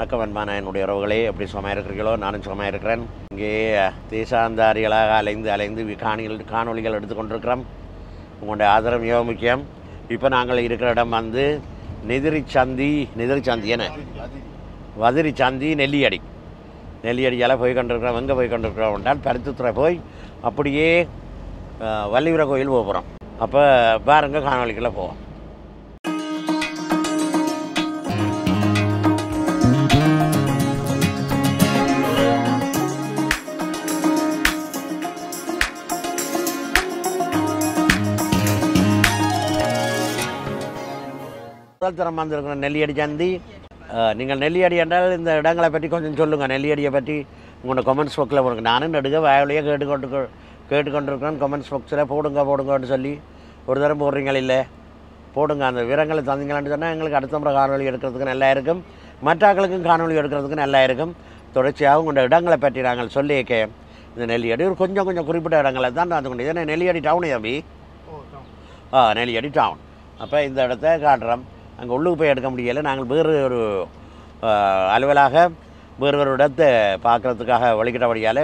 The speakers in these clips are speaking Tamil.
வணக்கம் அன்பான என்னுடைய உறவுகளே, எப்படி சுகமாக இருக்கிறீர்களோ? நானும் சுகமாக இருக்கிறேன். இங்கே தேசாந்தாரிகளாக அலைந்து காணொலிகள் எடுத்துக்கொண்டிருக்கிறோம். உங்களுடைய ஆதரவு மிக முக்கியம். இப்போ நாங்கள் இருக்கிற இடம் வந்து நெதிரிச்சந்தி என்ன வதிரிச்சந்தி நெல்லியடியால் போய் கொண்டிருக்கிறோம். எங்கே போய் கொண்டிருக்கிறோம் என்றால் பருத்தித்துறை போய் அப்படியே வள்ளியூர கோயில் போக போகிறோம். அப்போ பாருங்க, காணொலிக்குள்ளே போவோம். தரம் வந்திருக்கிற நெல்லியடி சந்தி. நீங்கள் நெல்லியடி என்றால் இந்த இடங்களை பற்றி கொஞ்சம் சொல்லுங்கள். நெல்லியடியை பற்றி உங்களோட கமெண்ட்ஸ் பாக்ஸில் போடுங்க. நானும் நடுக வாயிலேயே கேட்டுக்கொண்டிருக்கிறேன். கமெண்ட்ஸ் பாக்ஸில் போடுங்கன்னு சொல்லி ஒரு தரம் போடுறீங்களா? இல்லை, போடுங்க. அந்த விவரங்களை தந்தீங்களான்னு சொன்னால் எங்களுக்கு அடுத்த முறை காணொலி எடுக்கிறதுக்கு நல்லா இருக்கும். மற்றாக்களுக்கும் காணொலி எடுக்கிறதுக்கு நல்லா இருக்கும். தொடர்ச்சியாக உங்களோட இடங்களை பற்றி நாங்கள் சொல்லியிருக்க. இந்த நெல்லியடி ஒரு கொஞ்சம் குறிப்பிட்ட இடங்களை தான் நான் கொண்டு. ஏன்னா நெல்லியடி டவுனு தம்பி. நெல்லியடி டவுன். அப்போ இந்த இடத்த காட்டுறோம். அங்கே உள்ளுக்கு போய் எடுக்க முடியலை. நாங்கள் வேறு ஒரு அலுவலாக வேறு ஒரு இடத்தை பார்க்குறதுக்காக வழிகிட்டபடியால்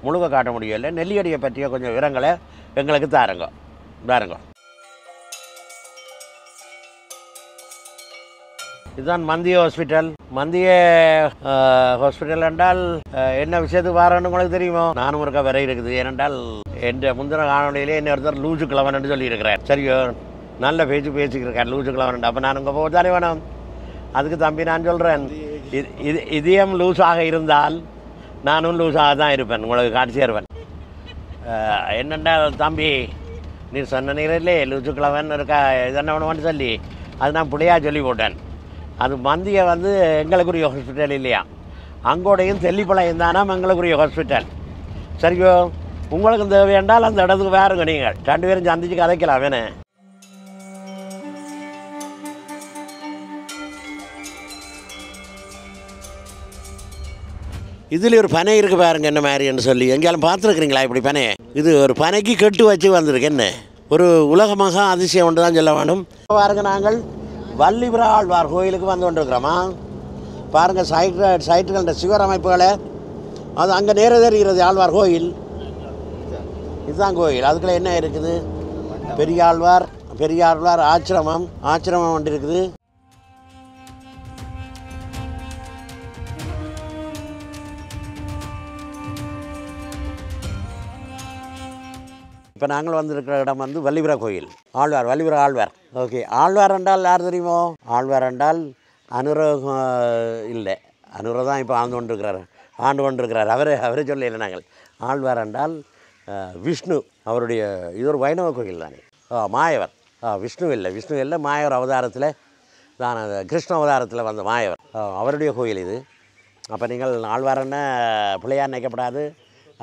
முழுக்க காட்ட முடியலை. நெல்லியடியை பற்றிய கொஞ்சம் விவரங்களை எங்களுக்கு தாருங்க. இதுதான் மந்திய ஹாஸ்பிட்டல். மந்திய ஹாஸ்பிட்டல் என்றால் என்ன விஷயத்துக்கு வரணும்னு உங்களுக்கு தெரியுமோ? நானும் இருக்க வரை இருக்குது. ஏனென்றால் என் முந்தின காணொலியிலே என்ன ஒருத்தர் லூசு கிழவன் சொல்லியிருக்கிறேன். சரியோ, நல்ல பேசிக்கிருக்கேன். லூசு கிழவன். அப்போ நான் உங்கள் போதானே வேணும். அதுக்கு தம்பி நான் சொல்கிறேன், இதயம் லூஸாக இருந்தால் நானும் லூஸாக தான் இருப்பேன். உங்களுக்கு காட்சி தருவேன். என்னென்றால் தம்பி, நீ சொன்ன நீரிலே லூசு கிழவன் இருக்கா இதென்ன வேணும்னு சொல்லி அது நான் பிள்ளையாக சொல்லி போட்டேன். அது மந்தியை வந்து எங்களுக்குரிய ஹாஸ்பிட்டல் இல்லையா, அங்கோடையும் தெல்லிப்பளையம் தானே எங்களுக்குரிய ஹாஸ்பிட்டல். சரியோ, உங்களுக்கு தேவையாண்டால் அந்த இடத்துக்கு வேறுங்க. நீங்கள் 2 பேரும் சந்திச்சு கதைக்கலாம். வேணே இதில் ஒரு பனை இருக்குது பாருங்க, என்ன மாதிரின்னு சொல்லி எங்கேயாலும் பார்த்துருக்குறீங்களா? இப்படி பனை இது ஒரு பனைக்கு கெட்டு வச்சு வந்திருக்கு. என்ன ஒரு உலகமாக அதிசயம் ஒன்று தான் சொல்ல வேணும். பாருங்க, நாங்கள் வள்ளிபுர ஆழ்வார் கோயிலுக்கு வந்து கொண்டிருக்கிறோமா. பாருங்கள், சைட்டுகள சிவர் அமைப்புகளை அது அங்கே நேர தெரிகிறது. ஆழ்வார் கோயில் இதுதான் கோயில். அதுக்குள்ள என்ன இருக்குது? பெரியாழ்வார் ஆச்சிரமம் ஒன்று இருக்குது. இப்போ நாங்கள் வந்திருக்கிற இடம் வந்து வள்ளிபுர கோயில். வள்ளிபுர ஆழ்வார். ஓகே, ஆழ்வார் என்றால் யார் தெரியுமோ? ஆழ்வார் என்றால் அனுர இல்லை, அனுர தான் இப்போ ஆண்டு கொண்டிருக்கிறார். அவரே சொல்லலை. நாங்கள் ஆழ்வார் என்றால் விஷ்ணு. அவருடைய இது ஒரு வைணவ கோயில் தானே. மாயவர். விஷ்ணு இல்லை, மாயவர் அவதாரத்தில் தான், கிருஷ்ண அவதாரத்தில் வந்த மாயவர். அவருடைய கோயில் இது. அப்போ நீங்கள் ஆழ்வார்ன்னு பிள்ளையார் நினைக்கப்படாது.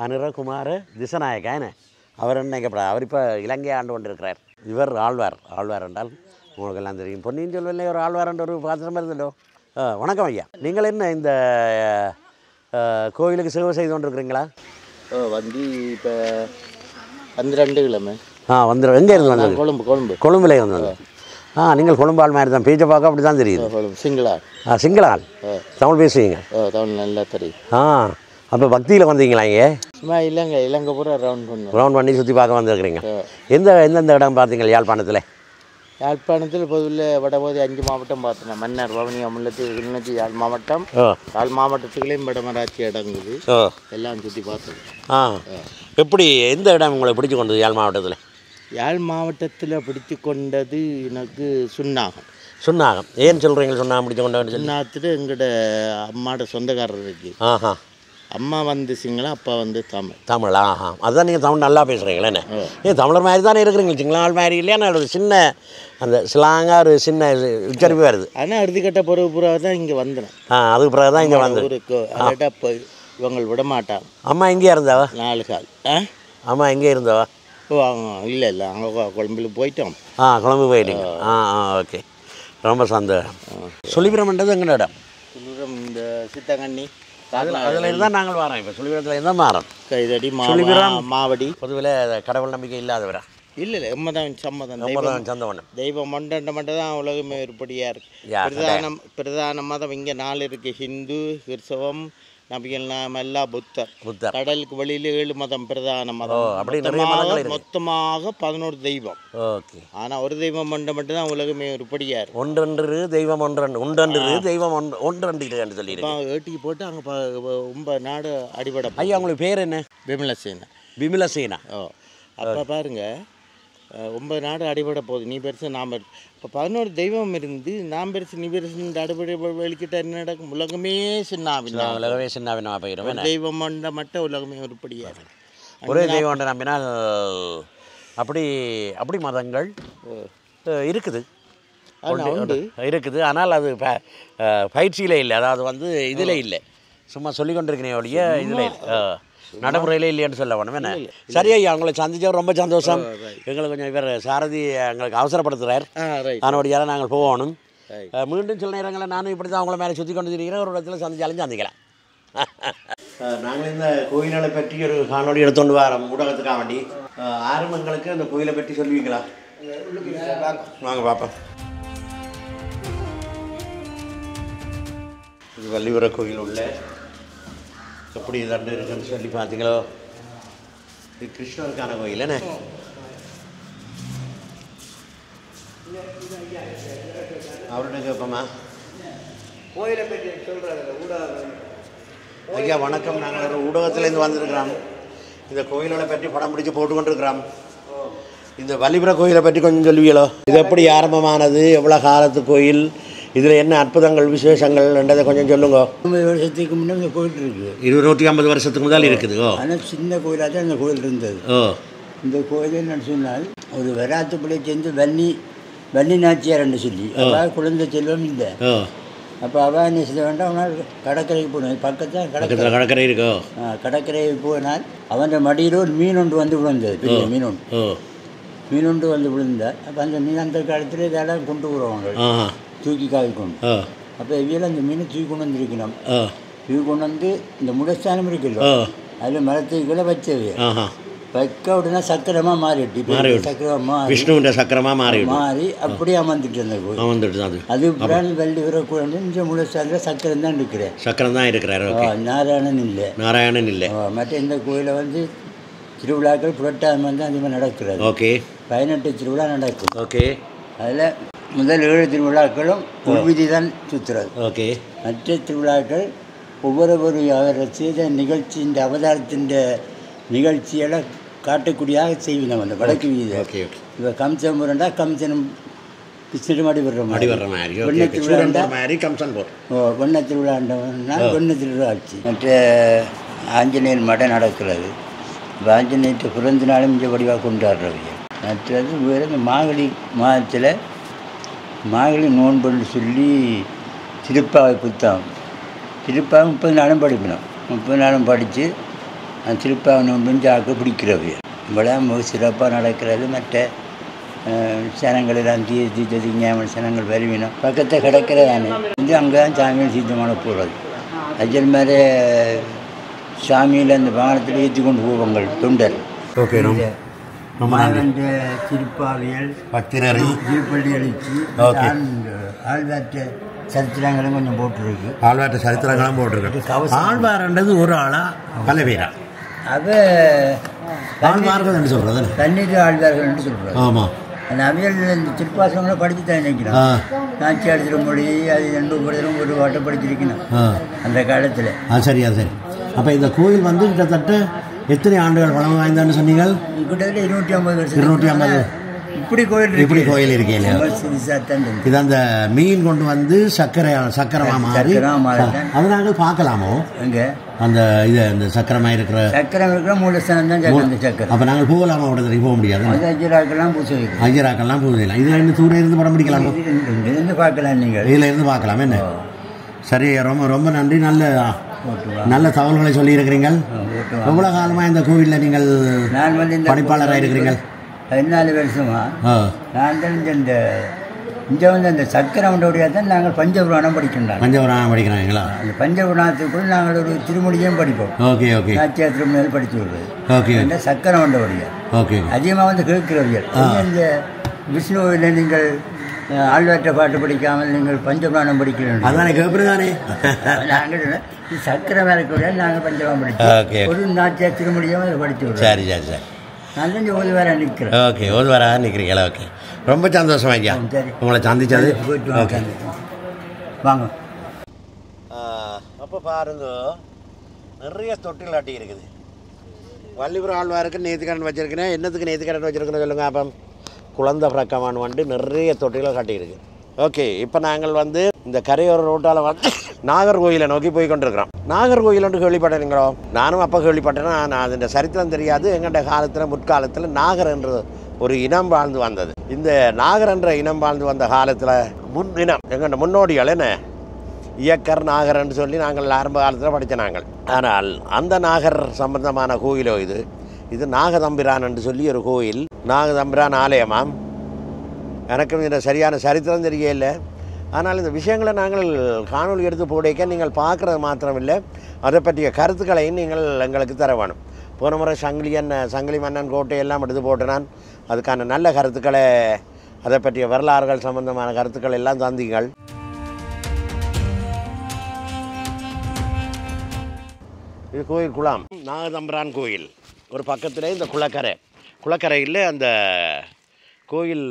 அனுர குமார் திசநாயக்கா என்ன அவர் நினைக்கப்படாது. அவர் இப்போ இலங்கை ஆண்டு கொண்டு இருக்கிறார். இவர் ஆழ்வார் என்றால் உங்களுக்கு எல்லாம் தெரியும். பொன்னியின் செல்வனில் ஒரு ஆழ்வார் என்ற ஒரு பாத்திரம் இருந்தല്ലോ. வணக்கம் ஐயா, நீங்கள் என்ன இந்த கோயிலுக்கு சேவை செய்து கொண்டிருக்கிறீங்களா? வந்து இப்போ 12 கிழமை. எங்கே இருந்து வந்தது? கொழும்புல இருந்தது. நீங்கள் கொழும்பாள் மாதிரி தான். பேச்சை பார்க்க அப்படி தான் தெரியுது. சிங்களால் தமிழ் பேசுவீங்க? தமிழ் நல்லா தெரியும். அப்போ பக்தியில் வந்தீங்களா? இங்கே சும்மா இலங்கை பூரா ரவுண்ட் பண்ணி சுற்றி பார்க்க வந்துருக்கிறீங்க. எந்தெந்த இடம் பார்த்தீங்க யாழ்ப்பாணத்தில்? பொதுவில் வடபகுதி 5 மாவட்டம் பார்த்தேன். மன்னர், வவுனியா, முல்லைத்தீவு, கிளிநொச்சி, யாழ் மாவட்டம். யாழ் மாவட்டத்துக்குள்ளேயும் வடமராட்சி இடங்குது. எல்லாம் சுற்றி பார்த்தோம். எப்படி எந்த இடம் உங்களை பிடிச்சி கொண்டது யாழ் மாவட்டத்தில்? யாழ் மாவட்டத்தில் பிடித்து கொண்டது எனக்கு சுன்னாகம். ஏன் சொல்கிறீங்க சுண்ணாகம் பிடிச்சி கொண்டது? சுண்ணாகத்தில் எங்களோட அம்மாவோட சொந்தக்காரர் இருக்கு. அம்மா வந்து சிங்களம், அப்பா வந்து தமிழ். அதுதான் நீங்கள் தமிழ் நல்லா பேசுகிறீங்களே. ஏன் தமிழர் மாதிரி தானே இருக்கிறீங்க, சிங்களால் மாதிரி இல்லையா? ஒரு சின்ன அந்த சிலாங்காக ஒரு சின்ன உச்சரிப்பு வருது. ஆனால் அறுதிக்கட்ட பிறகு தான் இங்கே வந்துடும். அதுக்கு பிறகு தான் இங்கே வந்து இப்போ இவங்க விட மாட்டான். அம்மா எங்கேயா இருந்தாவா? 4 கால். அம்மா எங்கே இருந்தாவா? இல்லை அங்கே கொழம்புல போயிட்டோம். கொழம்பு போயிட்டீங்க. ஓகே, ரொம்ப சந்தோஷம். சொல்லிபுரம்ன்றது எங்கள் இடம். சொல்லிபுரம் இந்த சித்தங்கண்ணி அதில் இருந்தால் நாங்கள் வரோம். இப்போ சொல்லிபுரத்தில் இருந்தால் மாறோம். கைதடி, மாவடி. பொதுவில் கடவுள் நம்பிக்கை இல்லாதவரா? இல்லை எம்மதான் சம்மதம் சந்தவனம் தெய்வம் மண்டண்ட மட்டும் தான் உலகமே உருப்படியாக இருக்குது. பிரதான மதம் இங்கே 4 இருக்குது. ஹிந்து, கிறிஸ்தவம், நபிகள் எல்லா புத்தர். கடலுக்கு வெளியில் 7 மதம் பிரதான மதம். மொத்தமாக 11 தெய்வம். ஓகே. ஆனால் ஒரு தெய்வம் மட்டும் தான் உலகமே உருப்படியாக இருக்குது. ஒன்றன்று தெய்வம் ஒன்றன்று தெய்வம் ஒன்றன்று சொல்லியிருக்கோம். ஏட்டிக்கு போட்டு அங்கே 9 நாடு அடிபட. ஐயா உங்களுக்கு பேர் என்ன? விமலசேனா. ஓ அப்போ பாருங்க 9 நாடு அடிபட போகுது. நீ பெருசு நான் பெருசு. இப்போ 11 தெய்வம் இருந்து நான் பெருசு நீ பெருசு அடிபட வெளிக்கிட்ட என்ன நடக்கும்? உலகமே சின்னாவினா போயிடும். தெய்வம் மட்டும் உலகமே உருப்படியாக ஒரே தெய்வம் நம்பினால் அப்படி மதங்கள் இருக்குது இருக்குது. ஆனால் அது பயிற்சியில் இல்லை, அதாவது இதில் இல்லை, சும்மா சொல்லி கொண்டிருக்கிறேன் ஒழிய இதில் இல்லை, நடைமுறையில் இல்லைன்னு சொல்ல வேணும். என்ன சரி ஐயா, உங்களை சந்திச்சவர் ரொம்ப சந்தோஷம். எங்களுக்கு கொஞ்சம் இவர் சாரதி எங்களுக்கு அவசரப்படுத்துகிறார், அதனுடையால் நாங்கள் போகணும். மீண்டும் சில நேரங்களில் நானும் இப்படி தான் அவங்கள மேலே சுற்றி கொண்டு இருக்கிறேன். ஒரு இடத்துல சந்திச்சாலும் சந்திக்கலாம். நாங்கள் இந்த கோயில்களை பற்றி ஒரு காணொலி எடுத்துകൊണ്ട് வரோம் ஊடகத்துக்காக வேண்டி. ஆரம்பங்களுக்கு அந்த கோயிலை பற்றி சொல்லுவீங்களா? வாங்க பார்ப்போம். இது வள்ளிவர கோயில் உள்ள எப்படி தண்டு இருக்குன்னு சொல்லி பார்த்தீங்களோ, இது கிருஷ்ணருக்கான கோயில் என்ன? அவர்கிட்ட கேட்போமா? கோயிலை பற்றி சொல்கிறாங்க ஊடகம். ஐயா வணக்கம், நாங்கள் ஒரு ஊடகத்துலேருந்து வந்திருக்கிறோம். இந்த கோயில்களை பற்றி படம் பிடிச்சி போட்டுக்கொண்டிருக்கிறோம். இந்த வள்ளிபுர கோயிலை பற்றி கொஞ்சம் சொல்லுவீங்களோ? இது எப்படி ஆரம்பமானது, எவ்வளோ காலத்து கோயில், இதில் என்ன அற்புதங்கள் விசேஷங்கள் என்றதை கொஞ்சம் சொல்லுங்க. 50 வருஷத்துக்கு முன்னே இந்த கோயில் இருக்குது. 150 வருஷத்துக்கு முதல் இருக்குது. ஆனால் சின்ன கோயிலாக தான் இந்த கோயில் இருந்தது. இந்த கோயில் என்னன்னு சொன்னால் ஒரு வராத்து பிள்ளை சேர்ந்து வன்னி நாச்சியார்ன்னு சொல்லி அவள் குழந்தை செல்வம் இல்லை. அப்போ அவள் என்ன செய்ய வேண்டாம், அவனால் கடற்கரைக்கு போனது பக்கத்தில் கடற்கரை இருக்கோ. கடற்கரைக்கு போனால் அவன் மடியில் ஒரு மீன் ஒன்று வந்து விழுந்தது, பெரிய மீன் ஒன்று வந்து விழுந்தார். அப்போ அந்த மீன் அந்த காலத்தில் இதெல்லாம் கொண்டு வருவாங்க, தூக்கி காய் கொண்டு. அப்போ இவையில் அந்த மீனை தூக்கி கொண்டு வந்துருக்கணும். தூக்கி கொண்டு வந்து இந்த முடஸ்தானம் இருக்குல்ல, அதில் மரத்துக்குள்ளே வச்சது வைக்க அப்படின்னா சக்கரமாக மாறிட்டு சக்கரமாக மாறி அப்படியே அமர்ந்துட்டு அந்த கோயில். அது பிராணி வள்ளிவர கோயில் இந்த முடஸ்தானில் சக்கரம் தான் இருக்கிறேன். சக்கரம் தான் இருக்கிறார், நாராயணன் இல்லை. மற்ற இந்த கோயிலை திருவிழாக்கள் புரட்டாதி வந்து அதிகமாக நடக்கிறது. ஓகே. 18 திருவிழா நடக்கும். ஓகே. அதில் முதல் 7 திருவிழாக்களும் உள்விதி தான் சுற்றுறது. ஓகே. மற்ற திருவிழாக்கள் ஒவ்வொரு அவர் செய்த நிகழ்ச்சி, இந்த அவதாரத்தின் நிகழ்ச்சியெல்லாம் காட்டக்கூடியாக செய்வினோம் அந்த வடக்கு வீதி. ஓகே. இப்போ கம்சன் போகிறண்டா கம்சனும் கிருஷ்ணரும் அடிபடுற மாதிரி, வெண்ண திருவிழாண்டா வெண்ண திருவிழா ஆச்சு. மற்ற ஆஞ்சநேயர் மடம் நடக்கிறது. இப்போ ஆஞ்சநேயத்தை பிறந்த நாளும் இங்கே வடிவாக கொண்டாடுறவங்க. மற்றது வேறு இந்த மார்கழி மாதத்தில் மார்கழி நோன்புன்னு சொல்லி திருப்பாவை புத்தகம், திருப்பாவை 30 நாளும் படிக்கணும். 30 நாளும் படித்து அந்த திருப்பாவை நோன்புன்னு ஜாக்கு பிடிக்கிறவைய இவ்வளோ மிக சிறப்பாக நடக்கிறது. மற்ற சனங்களெல்லாம் தீர்த்து ஞாபகம் சனங்கள் வருவினோம். பக்கத்தை கிடக்கிறதானே அங்கே தான் சாமியில் சீத்தமான போகிறது. அதே மாதிரி சாமியில் அந்த வாகனத்தில் ஏற்றி கொண்டு போவாங்க தொண்டர். ஓகே. திருப்பாவியல், பத்திரரை, திருப்பள்ளி அழிச்சி, ஆழ்வாற்ற சரித்திரங்களும் கொஞ்சம் போட்டிருக்கு. ஆழ்வாற்ற சரித்திரங்களும் போட்டிருக்கு. ஆழ்வார்ன்றது ஒரு ஆளா பல பேரா? அது ஆழ்வார்கள் என்று சொல்கிறது, தண்ணீர் ஆழ்வார்கள் என்று சொல்கிறது. ஆமாம். அந்த அவியல் இந்த திருப்பாசங்களை படித்து தான் நினைக்கிறேன். நாச்சியார் திருமொழி அது 2 படித்தலும் ஒரு வாட்டை படிச்சிருக்கணும் அந்த காலத்தில். சரி. அப்போ இந்த கோயில் கிட்டத்தட்ட எத்தனை ஆண்டுகள் பழமை வாய்ந்தான்னு சொன்னீங்க? கிட்டத்தட்ட 250 வருஷம். 250. இப்படி கோயில் இருக்கேன். இது அந்த மீன் கொண்டு வந்து சக்கரமாக மாறி அதை நாங்கள் பார்க்கலாமோ? எங்கே அந்த இந்த சக்கரமாக இருக்கிற மூலஸ்தானம் தான் சக்கரம். அப்போ நாங்கள் போகலாமா? உடனே போக முடியாது. ஐயராக்கெல்லாம் பூஜைலாம் இதில் இருந்து தூரம் இருந்து படம் பிடிக்கலாமா? இருந்து பார்க்கலாம், நீங்கள் இதில் இருந்து பார்க்கலாம். என்ன சரி, ரொம்ப நன்றி. நல்ல தகவல்களை சொல்லியிருக்கிறீங்க. எவ்வளோ காலமாக இந்த கோவிலில் நீங்கள் பணிப்பாளராக இருக்கிறீங்க? 14 வருஷமா. நான் தான் இங்கே அந்த சக்கரவுடைய தான் நாங்கள் பஞ்சபுராணம் படிக்கின்றோம். பஞ்சபுராணம் படிக்கிறாங்களா? அந்த பஞ்சபுராணத்துக்குள் நாங்கள் ஒரு திருமொழியும் படிப்போம். ஓகே. நாச்சியார் திருமொழியில் படித்து விடுறது. ஓகே. சக்கரவுடைய ஓகே. அதிகமாக வந்து கேட்கிறவர்கள் இந்த விஷ்ணுவில் நீங்கள் ஆழ்வாற்ற பாட்டு படிக்காமல் நீங்கள் பஞ்சபிராணம் படிக்கிறீர்கள். அதானே கேட்பது தானே. நாங்கள் சக்கரை வேலை கூட நாங்கள் பஞ்சபிராணம் படித்தோம். ஒரு நாட்டியா திருமொழியாக அதை படித்து விடுவோம். சரி சரி சரி. நான் தான் ஓதுவாராக நிற்கிறேன். ஓகே, ஓதுவாராக நிற்கிறீங்களா? ஓகே, ரொம்ப சந்தோஷம் ஐயா உங்களை சந்திச்சது. ஓகே வாங்க. அப்போ பாருங்க, நிறைய தொட்டில் ஆட்டி இருக்குது. வள்ளிபுரம் ஆழ்வாருக்கு நேர்த்திக்கடன் வச்சுருக்கேன். என்னத்துக்கு நேர்த்திக்கடன் வச்சுருக்கேன்னு சொல்லுங்கள். அப்போ குழந்தை பிறக்கமான் வந்து நிறைய தொட்டிலும் காட்டியிருக்கு. ஓகே, இப்போ நாங்கள் வந்து இந்த கரையோர ரோட்டால் வந்து நாகர்கோயிலை நோக்கி போய் கொண்டிருக்கிறோம். நாகர்கோயில் ஒன்று கேள்விப்பட்டேனுங்களோ? நானும் அப்போ கேள்விப்பட்டேன்னா நான் அதோட சரித்திரம் தெரியாது. எங்கள்ட காலத்தில் முற்காலத்தில் நாகர் என்ற ஒரு இனம் வாழ்ந்து வந்தது. இந்த நாகர் என்ற இனம் வாழ்ந்து வந்த காலத்தில் முன் இனம் எங்கள்ட முன்னோடிகள் என்ன இயக்கர் நாகர்ன்னு சொல்லி நாங்கள் ஆரம்ப காலத்தில் படித்த நாங்கள். ஆனால் அந்த நாகர் சம்பந்தமான கோயிலோ இது நாகதம்பிரான் என்று சொல்லி ஒரு கோயில், நாகதம்பிரான் ஆலயமாம். எனக்கும் இந்த சரியான சரித்திரம் தெரியல. ஆனால் இந்த விஷயங்களை நாங்கள் காணொலி எடுத்து போடைக்க நீங்கள் பார்க்குறது மாத்திரமில்லை, அதை பற்றிய கருத்துக்களையும் நீங்கள் எங்களுக்கு தர வேணும். போன முறை சங்கிலி மன்னன் கோட்டையெல்லாம் எடுத்து போட்டு நான் அதுக்கான நல்ல கருத்துக்களை, அதை பற்றிய வரலாறுகள் சம்பந்தமான கருத்துக்கள் எல்லாம் தந்தீங்கள். இது கோயில் குளம், நாகதம்பிரான் கோயில். ஒரு பக்கத்தில் இந்த குளக்கரையில் அந்த கோயில்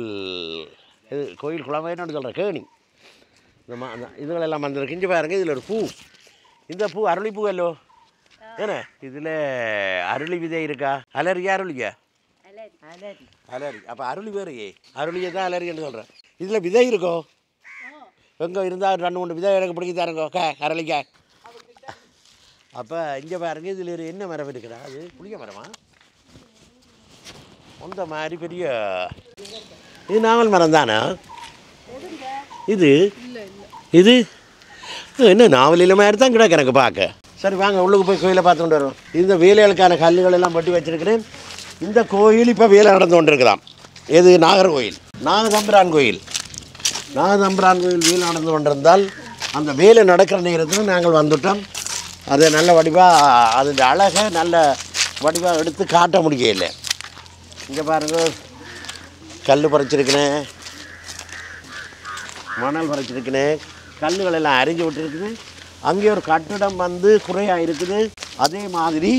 கோயில் குளமைன்னு சொல்கிற கேணி இந்த இதுகளெல்லாம் வந்திருக்கு. இங்கே பாருங்க, இதில் ஒரு பூ, இந்த பூ அருளி பூ அல்லோ ஏன்னா இதில் அருளி விதை இருக்கா? அலரியா அருளியா? அலரி. அப்போ அருளி வேறையே, அருளியை தான் அலரின்னு சொல்கிறேன். இதில் விதை இருக்கோ? எங்கே இருந்தால் 2-3 விதை எனக்கு பிடிக்க தாருங்கோ அரளிக்கா. அப்போ இங்கே பாருங்க, இதில் என்ன மரம் இருக்குதா? அது புளிய மரமா? அந்த மாதிரி பெரிய இது நாவல் மரம் தானே இது? என்ன நாவலில் மாதிரி தான் கிடக்கு எனக்கு பார்க்க. சரி வாங்க உள்ளுக்கு போய் கோயிலை பார்த்து கொண்டு வரோம். இந்த வேலைகளுக்கான கல்லுகள் எல்லாம் பட்டி வச்சிருக்கிறேன். இந்த கோயில் இப்போ வேலை நடந்து கொண்டு இருக்குதாம். எது? நாகர்கோயில், நாகதம்பிரான் கோயில். நாகதம்பிரான் கோயில் வேலை நடந்து கொண்டிருந்தால் அந்த வேலை நடக்கிற நேரத்தில் நாங்கள் வந்துட்டோம். அதை நல்ல வடிவாக அதோட அழகை நல்ல வடிவாக எடுத்து காட்ட முடியலை. இங்கே பாருங்கள், கல் பறிச்சிருக்கிறேன், மணல் பறிச்சிருக்கிறேன், கல்லுகள் எல்லாம் அரிஞ்சு விட்டுருக்குது. அங்கே ஒரு கட்டிடம் வந்து குறையாக இருக்குது. அதே மாதிரி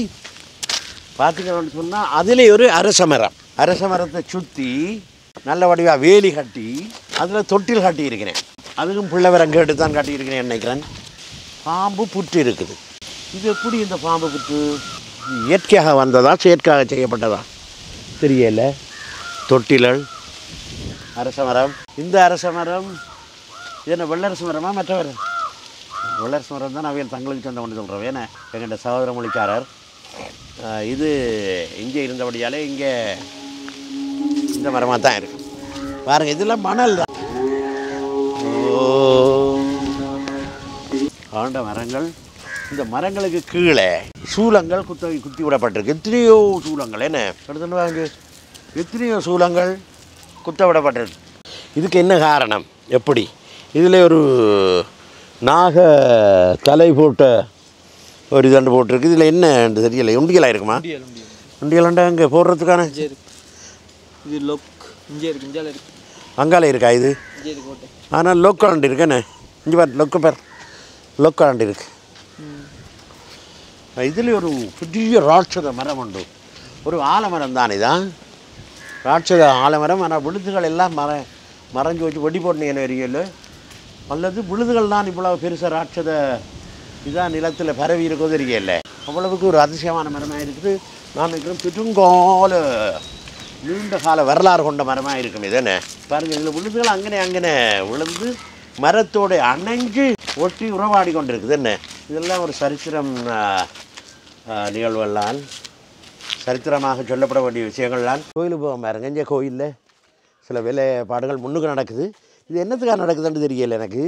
பார்த்திங்கன்னு சொன்னால் அதில் ஒரு அரச மரத்தை சுற்றி நல்ல வடிவாக வேலி கட்டி அதில் தொட்டில் கட்டி இருக்கிறேன். அதுக்கும் பிள்ளைவர் கேட்டு தான் கட்டியிருக்கிறேன் நினைக்கிறேன். பாம்பு புற்று இருக்குது. இது எப்படி இந்த பாம்பு புற்று? இயற்கையாக வந்ததா செயற்கையாக செய்யப்பட்டதா தெரியல. தொட்டிலல் அரச மரம். இந்த அரச மரம் இது என்ன வெள்ளரசு மரமா? மற்றவர் வெள்ளரசு மரம் தான் அவையில் தங்களுக்கு சொந்த கொண்டு சொல்கிறோம். ஏன்னா எங்கள்கிட்ட சகோதர மொழிக்காரர் இது இங்கே இருந்தபடியாலே இங்கே இந்த மரமாக தான் இருக்குது. பாருங்கள், இதெல்லாம் மணல் தான். ஆண்ட மரங்கள். இந்த மரங்களுக்கு கீழே சூலங்கள் குத்தி விடப்பட்டிருக்கு. எத்தனையோ சூலங்கள் என்ன எடுத்துன்னு வாங்க, எத்தனையோ சூலங்கள் குத்த விடப்பட்டிருக்கு. இதுக்கு என்ன காரணம்? எப்படி? இதில் ஒரு நாக தலை போட்ட ஒரு இதாண்டு போட்டிருக்கு. இதில் என்ன தெரியல. உண்டியலாக இருக்குமா? உண்டியலாண்டா அங்கே போடுறதுக்கான இது லொக் இங்கே இருக்கு, அங்கால இருக்கா இது? ஆனால் லொக்காண்டு இருக்குண்ணே. இங்கே பாரு, லொக்கு பேர் லொக்காண்டு இருக்கு. இதில் ஒரு பெரிய ராட்சத மரம் உண்டு. ஒரு ஆலமரம் தானே தான், ராட்சத ஆலமரம். ஆனால் விழுதுகள் எல்லாம் மறைஞ்சு வச்சு வெடி போட்டீங்கன்னு வரையில் அல்லது விழுதுகள் தான் இவ்வளவு பெருசாக ராட்சத இதான் நிலத்தில் பரவி இருக்கோ தெரியல. அவ்வளவுக்கு ஒரு அதிசயமான மரமாக இருக்குது. நான் நினைக்கிறேன் பெருங்கால நீண்ட கால வரலாறு கொண்ட மரமாக இருக்கும். இதுன்னு பாருங்கள், இதில் விழுதுகள் அங்கனே விழுந்து மரத்தோடு அணைஞ்சு ஒட்டி உறவாடி கொண்டு இருக்குது. என்ன இதெல்லாம் ஒரு சரித்திரம் நிகழ்வெல்லாம் சரித்திரமாக சொல்லப்பட வேண்டிய விஷயங்கள்லாம். கோயிலுக்கு போக பாருங்க, இங்கே கோயிலில் சில வேலைப்பாடுகள் முன்னுக்கு நடக்குது. இது என்னத்துக்காக நடக்குதுன்னு தெரியல எனக்கு.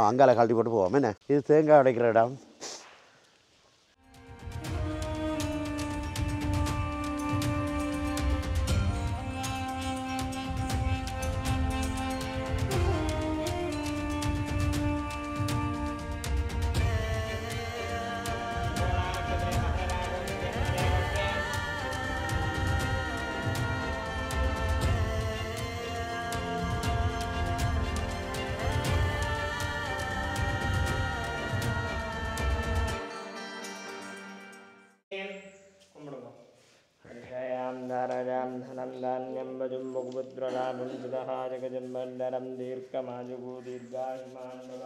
அங்கால கழட்டி போட்டு போவோம். என்ன இது தேங்காய் உடைக்கிற இடம். ம் தாராஜாம் தனம் தானியம் பஜும் பகுபத்ரலாபம் சுதஹா ஜகஜம்பண்டரம் தீர்க்கமாஜுகு தீர்காயுமான் பவ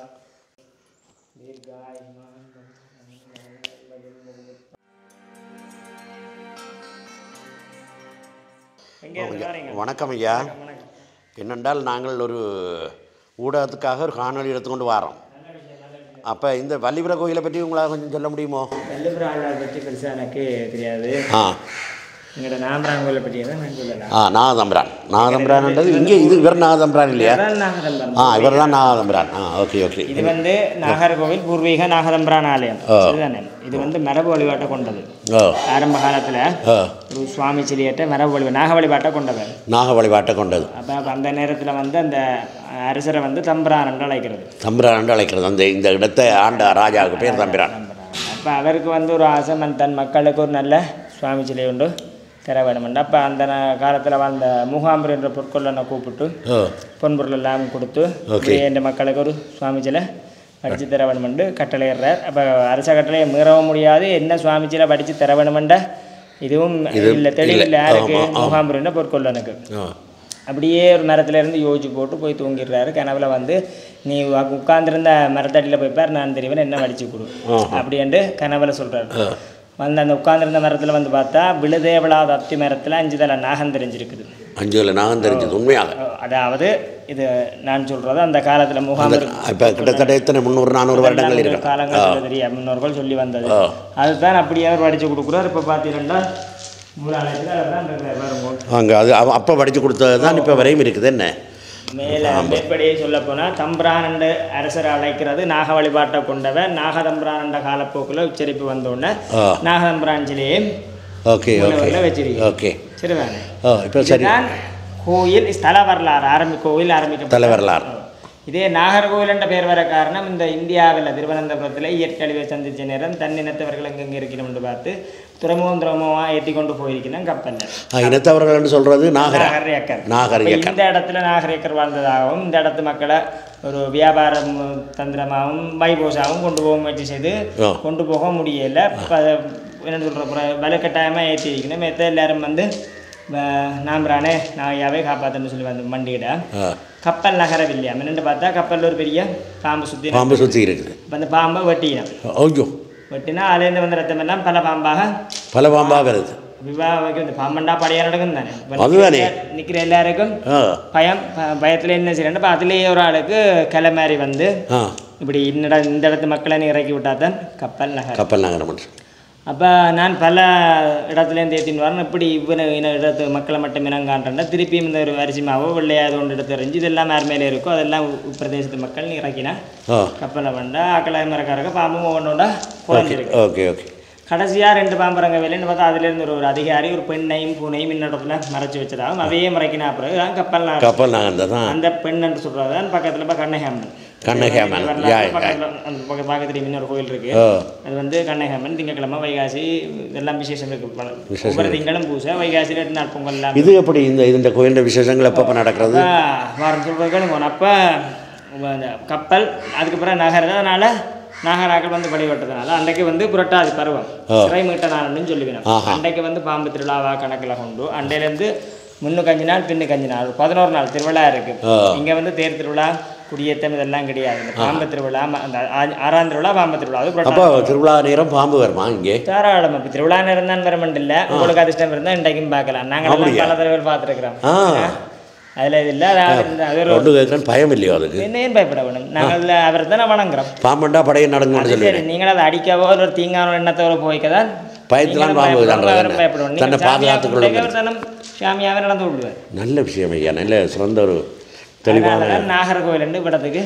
தீர்காயுமான் வணக்கம் ஐயா. என்னென்றால் நாங்கள் ஒரு ஊடகத்துக்காக ஒரு காணொலி எடுத்துக்கொண்டு வரோம். அப்போ இந்த வள்ளிபுர கோயிலை பற்றி உங்களால் கொஞ்சம் சொல்ல முடியுமோ? வள்ளிபுர ஆழ்வார் பற்றி பெருசாக எனக்கு தெரியாது. எங்களோட நாகதம்பிரான் கோயிலை பற்றி தான் நான் சொல்லலாம். நாகதம்பிரான்ன்றது இங்கே இது இவர் நாகதம்பிரான் இல்லையா? இவர் தான் நாகதம்பிரான். ஓகே. இது வந்து நாகர்கோவில் பூர்வீக நாகதம்பிரான் ஆலயம். இதுதானே இது வந்து மரபு வழிபாட்டை கொண்டது. ஆரம்ப காலத்தில் ஒரு சுவாமி சிலையற்ற மரபு நாக வழிபாட்டை கொண்டவர். அப்போ அந்த நேரத்தில் வந்து அந்த அரசரை வந்து தம்பிரான் என்று அழைக்கிறது. அந்த இந்த இடத்தை ஆண்ட ராஜாவுக்கு பேர் தம்பிரான். அப்போ அவருக்கு வந்து ஒரு ஆசை தன் மக்களுக்கு ஒரு நல்ல சுவாமி சிலை உண்டு தர வேணுமெண்டு. அப்போ அந்த காலத்தில் வந்த மூகாம்பர் என்ற பொற்கொள்ளனை கூப்பிட்டு பொன்பொருள் எல்லாம் கொடுத்து என் மக்களுக்கு ஒரு சுவாமி சிலை படித்து தர வேணுமெண்டு கட்டளையிடுறார். அப்போ அரச கட்டளையை மீறவும் முடியாது. என்ன சுவாமி சிலை படித்து தர வேணுமெண்ட இதுவும் இல்லை, தெளிவில்லை யாருக்கு? மூகாம்பர் என்ற பொற்கொள்ளனுக்கு. அப்படியே ஒரு மரத்துல இருந்து யோசிச்சு போட்டு போய் தூங்கிடுறாரு. கனவுல வந்து நீ உட்கார்ந்துருந்த மரத்தடியில் போய் பார், நான் தெரிவேன், என்ன வடிச்சு கொடு அப்படின்ட்டு கனவுல சொல்கிறாரு. வந்து அந்த உட்கார்ந்துருந்த மரத்தில் வந்து பார்த்தா விழுதேவளாத அத்தி மரத்தில் 5 தலை நாகம் தெரிஞ்சிருக்குது. 5 தலை நாகம் தெரிஞ்சது உண்மையாக. அதாவது இது நான் சொல்கிறது அந்த காலத்தில் முகாம்பர் இப்போ கிட்டத்தட்ட எத்தனை 300-400 வருடங்கள் இருக்கு காலங்கள் தெரியும் முன்னோர்கள் சொல்லி வந்தது. அதுதான் அப்படியே அவர் வடித்து கொடுக்குறார். இப்போ பார்த்தீங்கன்னா அங்கே அது அப்போ வடித்து கொடுத்தது தான் இப்போ வரையும் இருக்குது. என்ன மேலே மேற்படியே சொல்ல போனால் தம்பிரான் என்ற அரசரை அழைக்கிறது நாக வழிபாட்டை கொண்டவர். நாகதம்பிரான் என்ற காலப்போக்கில் உச்சரிப்பு வந்தோடனே நாகதம்பிரான் சிலையை வச்சிருக்கேன். சரிதானே? இப்போ சரிதான் கோயில் ஸ்தல வரலாறு கோயில் ஆரம்பிக்க வரலாறு. இதே நாகர்கோவில் என்ற பெயர் வர காரணம் இந்த இந்தியாவில் திருவனந்தபுரத்தில் இயற்கழிவை சந்தித்த நேரம் தன்னினத்தவர்கள் எங்கெங்கே இருக்கணும்னு பார்த்து துறைமுகமாக ஏற்றி கொண்டு போயிருக்கணும் கப்பலில். இனத்தவர்கள் சொல்கிறது நாகரியக்கர். இந்த இடத்துல நாகரியக்கர் வாழ்ந்ததாகவும் இந்த இடத்து மக்களை ஒரு வியாபார தந்திரமாகவும் வைபோசாகவும் கொண்டு போக முயற்சி செய்து கொண்டு போக முடியலை. என்ன சொல்கிற வலுக்கட்டாயமாக ஏற்றி இருக்கணும். மற்ற எல்லாரும் வந்து நாம்பரானே நாயாவே காப்பாற்றுன்னு சொல்லி வந்து மண்டிகிட கப்பல் நகரவில்லையா என்னென்னு பார்த்தா கப்பலில் ஒரு பெரிய பாம்பு சுற்றி இருக்குது. இப்போ அந்த பாம்பை வெட்டினா அதுலேருந்து வந்து ரத்தம் எல்லாம் பல பாம்பாக வருது. விவாஹம் இந்த பாம்பண்டா படையா நடக்கும் தானே நிற்கிற எல்லாருக்கும் பயத்தில் என்ன செய்யணும். இப்போ அதுலேயே ஒரு ஆளுக்கு கிளை மாதிரி வந்து இப்படி இந்த இடத்து மக்களை இறக்கி விட்டா தான் கப்பல் நகரம். அப்போ நான் பல இடத்துலேருந்து ஏற்றின்னு வரேன். இப்படி இடத்து மக்களை மட்டும் இனங்கான்றா திருப்பியும் இந்த ஒரு அரிசிமாவோ வெள்ளையாது ஒன்று எடுத்து எறிஞ்சு இதெல்லாம் யார் மேலே இருக்கோ அதெல்லாம் பிரதேசத்து மக்கள் இறக்கினா கப்பலை வந்தா ஆக்களை மரக்காரங்க பாம்பும் ஒவ்வொன்றோட குறைஞ்சிருக்கு. கடைசியாக 2 பாம்பரங்க வேலைன்னு பார்த்தா அதுலேருந்து ஒரு அதிகாரி ஒரு பெண்ணையும் பூனையும் இன்னிடத்துல மறைச்சி வச்சதாகவும் அவையே மறைக்கினா பிறகு தான் கப்பல் அந்த பெண் என்று சொல்கிறது தான் பக்கத்தில் இப்போ கண்ணகேமன் பக்கத்துல இன்னொரு கோயில் இருக்கு. அது வந்து கண்ணகேமன் திங்கக்கிழமை வைகாசி இதெல்லாம் விசேஷம் இருக்கு. ஒவ்வொரு திங்களும் பூசை வைகாசியில் 2 நாள் பொங்கல் எல்லாம். இது எப்படி இந்த கோயிலில் விசேஷங்கள் எப்போ நடக்கிறது வாரம் சொல்றதுக்கு அப்போ கப்பல் அதுக்கப்புறம் நகர்றதுனால நாகராக்கள் வந்து வழிபட்டதுனால அன்றைக்கு வந்து புரட்டாதி பருவம் சிறை மீட்ட நாள்னு சொல்லுவேன். அன்றைக்கு வந்து பாம்பு திருவிழாவா கணக்கில் கொண்டு அண்டையிலேருந்து 3 நாள் பின்னுக்கு 5 நாள் 11 நாள் திருவிழா இருக்கு. இங்கே வந்து தேர் திருவிழா குடியேற்றம் இதெல்லாம் கிடையாது. இந்த பாம்பு திருவிழா அந்த 6ஆம் திருவிழா பாம்பு திருவிழா. அது திருவிழா நேரம் பாம்பு வருமா இங்கே? தாராளம். இப்போ திருவிழா நேரம் தான் வரமெண்டு இல்லை. உங்களுக்கு அதிர்ஷ்டம் இருந்தால் இன்றைக்கும் பார்க்கலாம். நாங்கள் பல தடவை பார்த்துருக்குறோம். அதில் இது இல்லை. அதாவது பயம் இல்லையோ அதுக்கு என்னையும் பயப்பட வேணும். நாங்கள் அவர் தான் வணங்குறோம். பாம்பண்டா படையை நடங்க. சரி நீங்கள் அதை அடிக்கவோ ஒரு தீங்கான எண்ணத்தோட போய்க்கதான் பயத்திலாம் பயப்படணும். சாமியாவே நடந்து விடுவார். நல்ல விஷயம் ஐயா. நல்ல சிறந்த ஒரு தெளிவான நாகர்கோவில் என்று இடத்துக்கு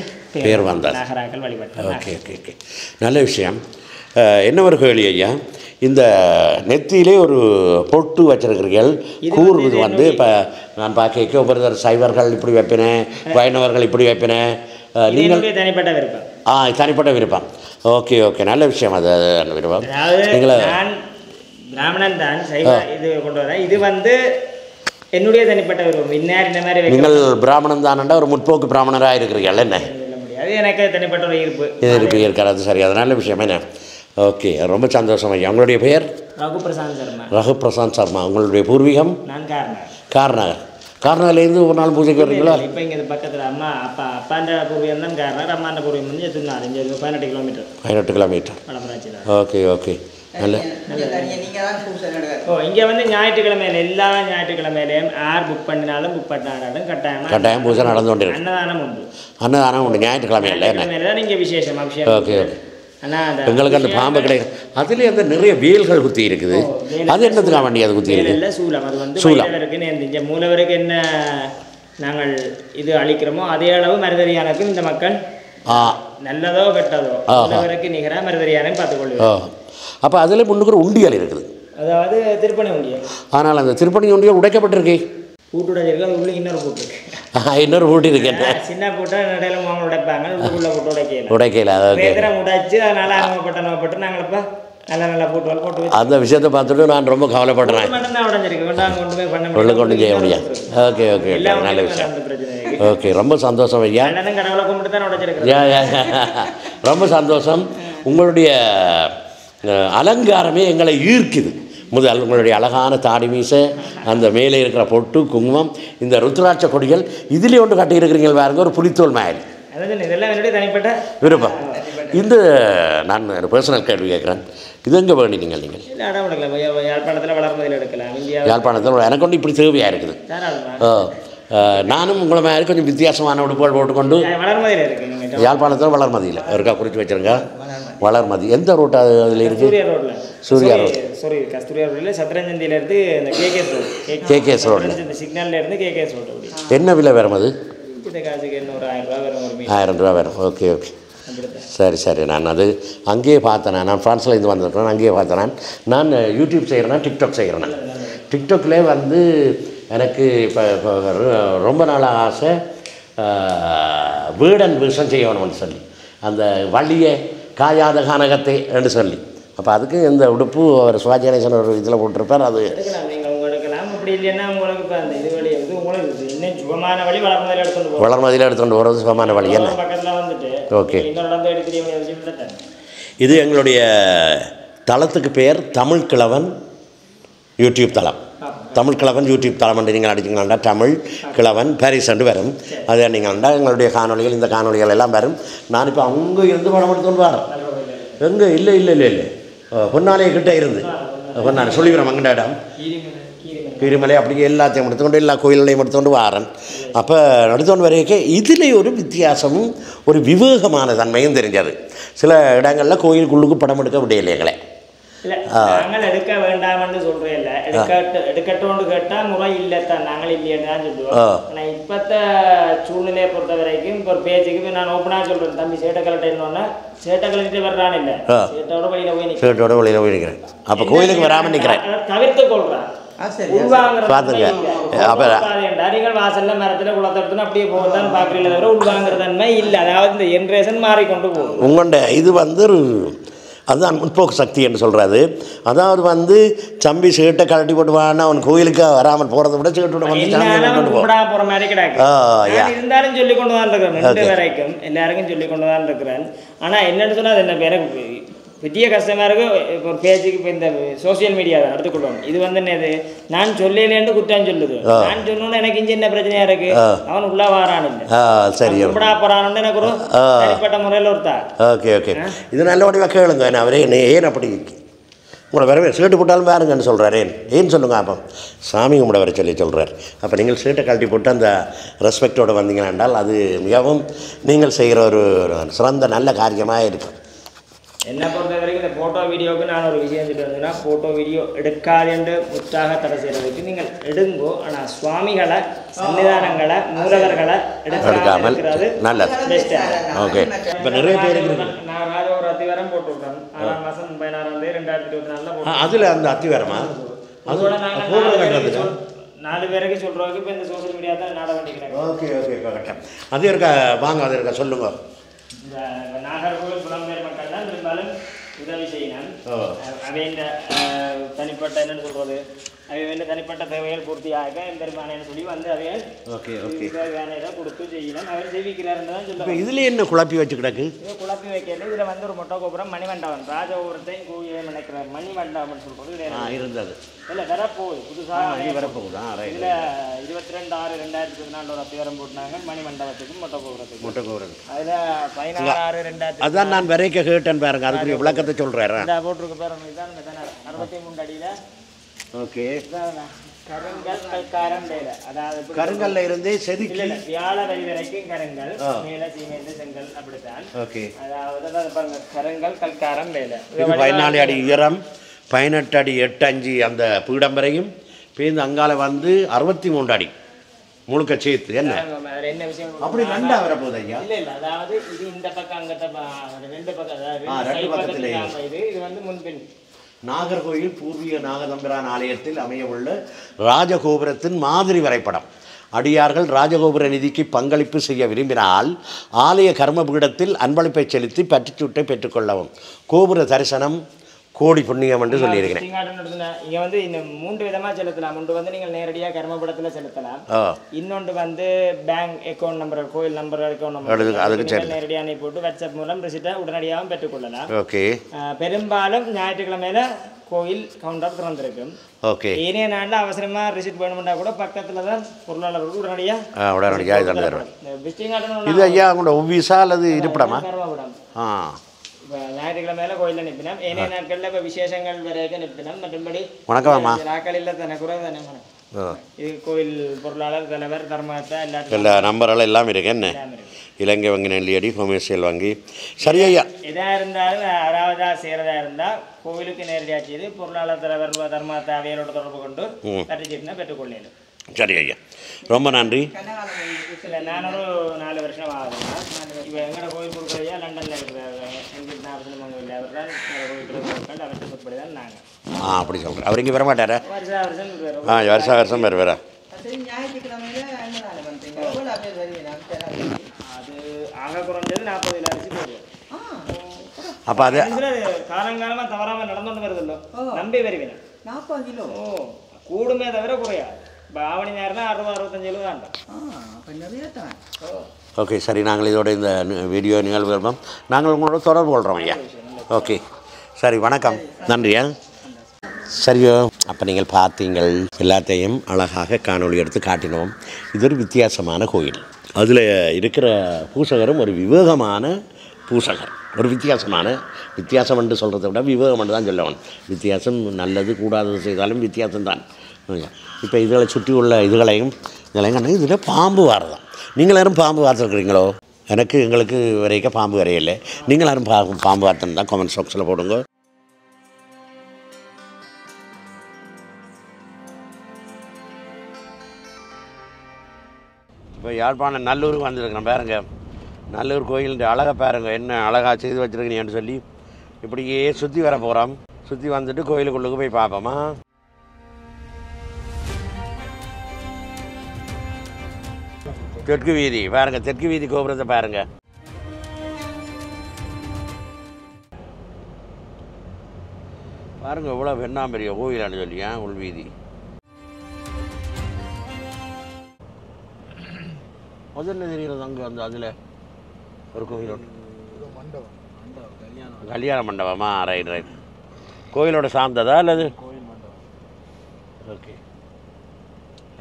பேர் வந்தார். நாகராக்கள் வழிபட்டார். ஓகே. நல்ல விஷயம். என்ன ஒரு கேள்வி ஐயா, இந்த நெத்தியிலே ஒரு பொட்டு வச்சிருக்கிறீர்கள் கூறுவது வந்து இப்போ நான் பார்க்க ஒவ்வொருத்தர் சைவர்கள் இப்படி வைப்பினேன், வைணவர்கள் இப்படி வைப்பினேன். நீங்கள் தனிப்பட்ட விருப்பம். ஓகே நல்ல விஷயம். அது விருப்பம். நீங்கள் பிராமணன் தான் இது கொண்டு வர. இது வந்து என்னுடைய தனிப்பட்ட விருப்பம். இந்த மாதிரி நீங்கள் பிராமணன் தானண்டா ஒரு முற்போக்கு பிராமணராக இருக்கிறீர்கள். என்ன முடியாது, எனக்கு தனிப்பட்ட ஒரு ஈர்ப்பு இருக்காது. சரி, அது நல்ல விஷயம். என்ன ஓகே, ரொம்ப சந்தோஷம் ஐயா. உங்களுடைய பெயர்? ரகுபிரசாந்த் சர்மா. ரகுபிரசாந்த் சர்மா. உங்களுடைய பூர்வீகம்? நான் கார்நகர். கார்நகர். கார்நகர்லேருந்து ஒரு நாள் பூஜைக்கு வரீங்களா? இப்போ இங்கே பக்கத்தில் அப்பாண்ட பூர்வீகம் தான் கார்நகர், அம்மாண்ட பூர்வீகம் வந்து எத்தனை 18 கிலோமீட்டர். 18 கிலோமீட்டர். ஓகே ஓகே, நல்ல. இங்கே வந்து ஞாயிற்றுக்கிழமையில எல்லா ஞாயிற்றுக்கிழமையிலையும் யார் புக் பண்ணினாலும் புக் பண்ணாலும் கட்டாயம் பூஜை நடந்து கொண்டு இருக்கு. அன்னதானம் உண்டு. அன்னதானம் உண்டு ஞாயிற்றுக்கிழமையில. இங்கே விசேஷம் அபிஷேகம். Okay okay. எங்களுக்கு அந்த பாம்பு கிடையாது. அதுலேயே அந்த நிறைய வேல்கள் குத்தி இருக்குது. அது என்னத்துக்காக வேண்டி அது குத்தி இருக்குது? சூலம். அது வந்து மூலவருக்கு மூலவருக்கு என்ன நாங்கள் இது அளிக்கிறோமோ அதே அளவு மருதறியானுக்கும் இந்த மக்கள் நல்லதோ கெட்டதோ மூலவருக்கு நிகராக மருதறியானையும் பார்த்துக்கொள்ளுவோம். அப்போ அதில் முன்னுக்கு உண்டியல் இருக்குது, அதாவது திருப்பணி உண்டியல். ஆனால் அந்த திருப்பணி உண்டியல் உடைக்கப்பட்டிருக்கு. பூட்டு உடைச்சிருக்கு. அது உள்ள இன்னொரு பூட்டு இருக்கு. இன்னொரு பூட்டு இருக்கு. சின்ன பூட்டை நடையில மாங்க உடைப்பாங்க, உள்ளுக்குள்ள பூட்டு உடைக்கல. உடைக்கல உடைச்சு அதனால அனுபவப்பட்டு நாங்கள் இப்போ நல்ல பூட்டுவால் போட்டு அந்த விஷயத்தை பார்த்துட்டு நான் ரொம்ப கவலைப்படுறேன். மட்டும்தான் உடஞ்சிருக்கு. வேண்டாம் கொண்டு போய் பண்ண உள்ள கொண்டு செய்ய முடியாது. ஓகே ஓகே, நல்ல விஷயம். ஓகே, ரொம்ப சந்தோஷம் ஐயா. கடவுளை கும்பிட்டு தான் உடைச்சிருக்கு. ரொம்ப சந்தோஷம். உங்களுடைய அலங்காரமே எங்களை ஈர்க்குது. முதல் உங்களுடைய அழகான தாடி மீசை, அந்த மேலே இருக்கிற பொட்டு குங்குமம், இந்த ருத்ராட்ச கொடிகள், இதிலே ஒன்று கட்டியிருக்கிறீங்க பாருங்க, ஒரு புலித்தோல் மாதிரி. இதெல்லாம் என்னுடைய தனிப்பட்ட விருப்பம். இந்த நான் ஒரு பர்சனல் கேள்வி கேட்குறேன், இது எங்கே வேண்டினீங்க நீங்கள்? யாழ்ப்பாணத்தில் வளர்மதியில் எடுக்கலாம். யாழ்ப்பாணத்தில் எனக்கு ஒன்று இப்படி தேவையாக இருக்குது. நானும் உங்களை மாதிரி கொஞ்சம் வித்தியாசமான உடுப்புகள் போட்டுக்கொண்டு வளர்மதியில் இருக்கு. யாழ்ப்பாணத்தில் வளர்மதியில் இருக்கா, குறித்து வச்சுருங்க. வளர்மதி எந்த ரோட் அதில் இருக்குது? சூர்யா ரோடு. கஸ்தூரியா ரோட்டில் சத்ரஞ்சந்தியிலேருந்து இந்த கேகேஎஸ் ரோடு. KKS road. இந்த சிக்னல்லேருந்து கேகேஎஸ் ரோடு. என்ன விலை வரும் அது? இந்த காசுக்கு என்ன ஒரு 1000 ரூபா வரும். 1000 ரூபா வரும். ஓகே ஓகே, சரி சரி. நான் அது அங்கேயே பார்த்தேன். நான் ஃப்ரான்ஸில் இருந்து வந்திருக்கேன். அங்கேயே பார்த்தேன். நான் யூடியூப் செய்கிறேன்னா டிக்டாக் செய்கிறேன்னா, டிக்டாக்லேயே வந்து எனக்கு இப்போ ரொம்ப நாளாக ஆசை வீடன் விஷம் செய்யணும்னு சொல்லி, அந்த வள்ளியை காயாத கானகத்தை என்று சொல்லி. அப்போ அதுக்கு இந்த உடுப்பு அவர் சிவாஜி கணேசன் ஒரு இதில் போட்டிருப்பார். அது நீங்கள் உங்களுக்கு எடுக்கலாம். அப்படி இல்லைன்னா உங்களுக்கு இப்போ அந்த இது வழி வந்து உங்களுக்கு இன்னும் சுகமான வழி வளர்மதியில் எடுத்துகிட்டு போகிறோம். வளர்மதியில் எடுத்துகிட்டு போகிறது சுகமான வழி என்ன? பக்கத்தில் வந்துட்டு ஓகே. இன்னொரு எடுத்து இது எங்களுடைய தளத்துக்கு பேர் தமிழ் கிழவன் யூடியூப் தளம். தமிழ் கிழவன் யூடியூப் தளம் என்று நீங்கள் அடிச்சிங்கன்னா தமிழ் கிழவன் பாரிஸ் என்று வரும். அதை நீங்கள் எங்களுடைய காணொலிகள், இந்த காணொலிகள் எல்லாம் வரும். நான் இப்போ அங்கே இருந்து படம் எடுத்துன்னு வரேன். எங்கே இல்லை இல்லை இல்லை இல்லை பொன்னாலையை கிட்டே இருந்து பொன்னாலை சொல்லிக்கிறோம். அங்கே இடம் கீரிமலை அப்படியே எல்லாத்தையும் எடுத்துக்கொண்டு எல்லா கோயில்களையும் எடுத்துக்கொண்டு வாரன். அப்போ எடுத்துக்கொண்டு வரைக்கே இதில் ஒரு வித்தியாசமும் ஒரு விவேகமான தன்மையும் தெரிஞ்சது. சில இடங்களில் கோயிலுக்குள்ளுக்கு படம் எடுக்க முடியலை எங்களை. இல்லை நாங்கள் எடுக்க வேண்டாம்னு சொல்கிறேன். இல்லை எடுக்கட்டோன்னு கேட்டால் முறை இல்லைத்தான், நாங்கள் இல்லைன்னு தான் சொல்லுவோம். ஆனால் இப்போத்த சூழ்நிலையை பொறுத்த வரைக்கும் இப்போ ஒரு பேஜுக்கு நான் ஓப்பனாக சொல்கிறேன், தம்பி சேட்டை கலட்டேன்னொன்னா சேட்டை கலட்டிட்டு வர்றான். இல்லை சேட்டோட வெளியில் போய் நிற்கிறேன். சேட்டோட வெளியில் போய் நிற்கிறேன். அப்போ கோயிலுக்கு வராமல் நிற்கிறேன். தவிர்த்து கொள்கிறேன். பார்த்துங்க. அப்போ நீங்கள் வாசல்ல மரத்தில் குளத்தெடுத்துன்னு அப்படியே போகத்தான் பார்க்குறீங்களே தவிர உள்வாங்கிற தன்மை இல்லை. அதாவது இந்த ஜென்ரேஷன் மாறிக்கொண்டு போகும். உங்கள்கிட்ட இது வந்து அதுதான் முற்போக்கு சக்தி என்று சொல்கிறது. அதாவது வந்து தம்பி சேட்டை கலட்டி போட்டு வானா அவன் கோயிலுக்கு வராமல் போகிறத விட சேட்டோட வந்து போகிற மாதிரி கிடையாது. இருந்தாலும் சொல்லி கொண்டு தான் இருக்கிறேன். 2 வரைக்கும் எல்லாருக்கும் சொல்லி கொண்டு தான் இருக்கிறேன். ஆனால் என்னென்னு சொன்னால் அது என்ன பேருக்கு பெரிய கஷ்டமாக இருக்குது. இப்போ ஒரு பேஜுக்கு இப்போ இந்த சோசியல் மீடியா தான் எடுத்துக்கொள்வோம். இது வந்து என்னது நான் சொல்லலேன்னு குற்றம் சொல்லுது. நான் சொன்னோன்னு எனக்கு இங்கே என்ன பிரச்சனையாக இருக்குது, அவன் உள்ளே வாரான் இல்லை சரி எப்படா போகிறான்னு எனக்கு ஒரு தனிப்பட்ட முறையில் ஒருத்தா. ஓகே ஓகே, இது நல்ல வடிவாக கேளுங்க. அவரே ஏன் அப்படி உங்களை வரவே சீட்டு போட்டாலும் பாருங்கன்னு சொல்கிறார். ஏன்னு சொல்லுங்க. அப்போ சாமி உங்களை வர சொல்லி சொல்கிறார். அப்போ நீங்கள் சீட்டை கழட்டி போட்டு அந்த ரெஸ்பெக்டோடு வந்தீங்கன்னா என்றால் அது மிகவும் நீங்கள் செய்கிற ஒரு சிறந்த நல்ல காரியமாக இருக்கும். என்னை பொறுத்த வரைக்கும் இந்த ஃபோட்டோ வீடியோவுக்கு நான் ஒரு விஷயம் சொல்லிட்டு வந்தேன்னா, ஃபோட்டோ வீடியோ எடுக்காதென்று முற்றாக தடை செய்கிறதுக்கு நீங்கள் எடுங்கோ. ஆனால் சுவாமிகளை, சன்னிதானங்களை, மூலவர்களை எடுக்காமல் நல்லது பெஸ்ட்டாக. ஓகே. இப்போ நிறைய பேர் நான் ராஜ ஒரு அத்திவாரம் போட்டுவிட்டேன். 6ஆம் மாதம் 16/2024 போட்டு அதில் அந்த அத்திவாரமா அதோட நாங்கள் 4 பேருக்கு சொல்கிறவங்க இப்போ இந்த சோசியல் மீடியா தான் நாட வேண்டிக்கிறேன். ஓகே ஓகே கரெக்டாக. அது இருக்கா வாங்க, அது இருக்கா சொல்லுங்கள். இந்த நாகர்கோவில் புலம்பெயர் மக்கள் தான் பெரும்பாலும் உதவி செய்யும். செய்யணும். அவையின் தனிப்பட்ட என்னன்னு சொல்றது, அவையின் தனிப்பட்ட தேவைகள் பூர்த்தியாக பெருமானு சொல்லி வந்து அவைகள் வேலையில கொடுத்து செய்யணும். அவர் ஜெயிக்கிறாருன்னு தான் சொல்லுவாங்க. இதுல என்ன குழப்பி வச்சு கிடக்கு? இது குழப்பி வைக்கிறது. இதுல வந்து ஒரு மொட்டை கோபுரம் மணிமண்டபம், ராஜகோபுரத்தையும் கோயிலையும் நினைக்கிற மணிமண்டபம்னு சொல்றது இருந்தது. இல்லை வரப்போகுது, புதுசாக வரப்போகுது. இதுல 22/6/2014 அத்தியாரம் போட்டாங்க மணிமண்டபத்துக்கும் மொட்டை கோபுரத்துக்கும். அதுல 16/6/2000 அதான் நான் வரைக்க கேட்டேன் பாருங்க, அதுக்குரிய விளக்கத்தை சொல்றேன். போட்டிருக்க பாருங்க, இதான் 63 அடியில. ஓகே, கருங்கல் கல்காரம் வேலை, அதாவது கருங்கல்ல இருந்தே செதுக்கி வியாழ வரி வரைக்கும் கருங்கல், மேல சீமெந்து செங்கல் அப்படித்தான். ஓகே, அதாவது பாருங்க கருங்கல் கல்காரம் வேலை. 14 அடி உயரம், 18 அடி 8 அஞ்சு அந்த பீடம் வரையும் பேருந்து அங்கால வந்து 63 அடி முழுக்க சேர்த்து. என்ன என்ன விஷயம் அப்படி ரெண்டா வரப்போகுது ஐயா? இல்ல இல்ல, அதாவது இது இந்த பக்கம் அங்கத்த 2 பக்கம், அதாவது இது வந்து முன்பின். நாகர்கோயில் பூர்வீக நாகதம்பிரான் ஆலயத்தில் அமையவுள்ள ராஜகோபுரத்தின் மாதிரி வரைபடம். அடியார்கள் ராஜகோபுர நிதிக்கு பங்களிப்பு செய்ய விரும்பினால் ஆலய கர்மபீடத்தில் அன்பளிப்பை செலுத்தி பற்றுச்சூட்டை பெற்றுக்கொள்ளவும். கோபுர தரிசனம் கோடி புண்ணியம் என்று சொல்லியிருக்கிறேன். இங்கே வந்து இந்த 3 விதமாக செலுத்தலாம். ஒன்று வந்து நீங்கள் நேரடியாக கர்மபடத்தில் செலுத்தலாம். இன்னொன்று வந்து பேங்க் அக்கௌண்ட் நம்பர், கோயில் நம்பர், அக்கௌண்ட் நம்பர் அதுக்கு நேரடியாக நீ போட்டு வாட்ஸ்அப் மூலம் ரிசிப்டை உடனடியாகவும் பெற்றுக்கொள்ளலாம். ஓகே, பெரும்பாலும் ஞாயிற்றுக்கிழமையில கோயில் கவுண்டர் திறந்திருக்கும். ஓகே, ஏனைய நாளில் அவசரமாக ரிசிப்ட் வேணுமெண்டா கூட பக்கத்தில் தான் பொருளாளருக்கு உடனடியாக இதெல்லாம் தருவேன். இது ஐயா உங்களோட ஒவ்வீஸா அல்லது இருப்பிடமா? கர்மபடம். ஞாயிற்றுக்கிழமையில கோயில் நிற்பினோம். ஏனைய நாட்களில் இப்போ விசேஷங்கள் வரைக்கும் நிற்பினோம். மற்றபடி வணக்கம் நாட்களில் தானே கூட தானே இது கோயில் பொருளாளர், தலைவர், தர்மத்தை எல்லா நம்பரெல்லாம் எல்லாம் இருக்கு. என்ன இலங்கை வங்கி, நெல்லியடி, கொமர்ஷியல் வங்கி. சரியா எதாக இருந்தாலும் யாராவதா செய்கிறதா இருந்தால் கோவிலுக்கு நேரடியாக செய்து பொருளாளர், தலைவர், தர்மத்தை அவையோட தொடர்பு கொண்டு கட்டிச்சிட்டுனா பெற்றுக்கொள்ளணும். சரி ஐயா, ரொம்ப நன்றி. இல்லை, நான் ஒரு 4 வருஷம் ஆகுது. இப்போ எங்களோட கோயில் கொடுக்குறையா லண்டனில் இருக்கிறாங்க. எங்களுக்கு 40 மங்கல அவர் தான் கோயில் அவர்கிட்ட சொற்படி தான் நாங்கள். அப்படி சொல்கிறேன். அவர் இங்கே வர மாட்டாரா? வருஷம் வருஷம் வேறு அது ஆக குறைஞ்சது 40 அரிசி போடுவோம். அப்போ அது காலங்காலமாக தவறாமல் நடந்துட்டு வருதല്ലോ, நம்பி வருவேன். 40 கிலோ கூடுமே தவிர குறையா. ஆவணி நேரம்னா 60-65 தான். ஓகே, சரி. நாங்கள் இதோட இந்த வீடியோ நிகழ்வுகளும் நாங்கள் உங்களோட தொடர்பு கொள்கிறோம் ஐயா. ஓகே, சரி, வணக்கம், நன்றியா. சரியோ, அப்போ நீங்கள் பார்த்தீங்கள், எல்லாத்தையும் அழகாக காணொளி எடுத்து காட்டினோம். இது ஒரு வித்தியாசமான கோயில். அதில் இருக்கிற பூசகரும் ஒரு விவேகமான பூசகர். ஒரு வித்தியாசம் என்று சொல்கிறத விட விவேகம் என்று தான் சொல்லணும். வித்தியாசம் நல்லது கூடாதது செய்தாலும் வித்தியாசம்தான். இப்போ இதுகளை சுற்றி உள்ள இதுகளையும் கண்டு இதில் பாம்பு வாரதான். நீங்கள் யாரும் பாம்பு வார்த்துருக்குறீங்களோ? எங்களுக்கு வரைக்கும் பாம்பு வரையில்லை. நீங்கள் யாரும் பாம்பு வார்த்தைன்னு தான் கமெண்ட் பாக்ஸில் போடுங்க. இப்போ யாழ்ப்பாணம் நல்லூருக்கு வந்துருக்கிறேன் பாருங்க. நல்லூர் கோயிலுடைய அழகை பாருங்க, என்ன அழகாக செய்து வச்சுருக்கீங்கன்னு சொல்லி இப்படியே சுற்றி வர போகிறோம். சுற்றி வந்துட்டு கோயிலுக்குள்ளுக்கு போய் பார்ப்போமா. தெற்கு வீதி பாருங்க, தெற்கு வீதி கோபுரத்தை பாருங்க. பாருங்க இவ்வளோ பெரிய கோயிலான்னு சொல்லியா. உள்வீதி முதல்ல தெரிகிறது அங்கே அந்த அதில் ஒரு கோயிலோட கல்யாண மண்டபமா? ரைட். கோயிலோட சார்ந்ததா அல்லது? ஓகே,